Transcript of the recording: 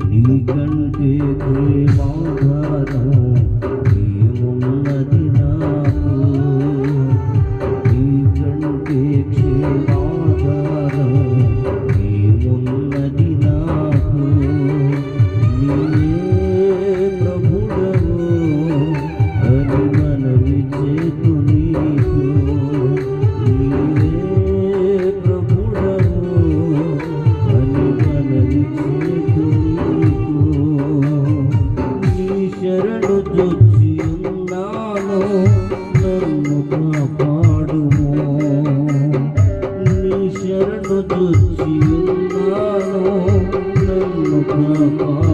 నీకంటే ప్రేమాధారం ఏమున్నది నాకు, నీకంటే క్షేమాధారం ఏమున్నది నాకు. నీవే ప్రభుడవు అని మనవి చేతు నీకు, నీవే ప్రభుడవు అని మనవి చేతు నీకు. నీ శరణు జొచ్చి ఉన్నాను, నన్ను కాపాడుము. నీ శరణు జొచ్చి ఉన్నాను, నన్ను కాపాడు.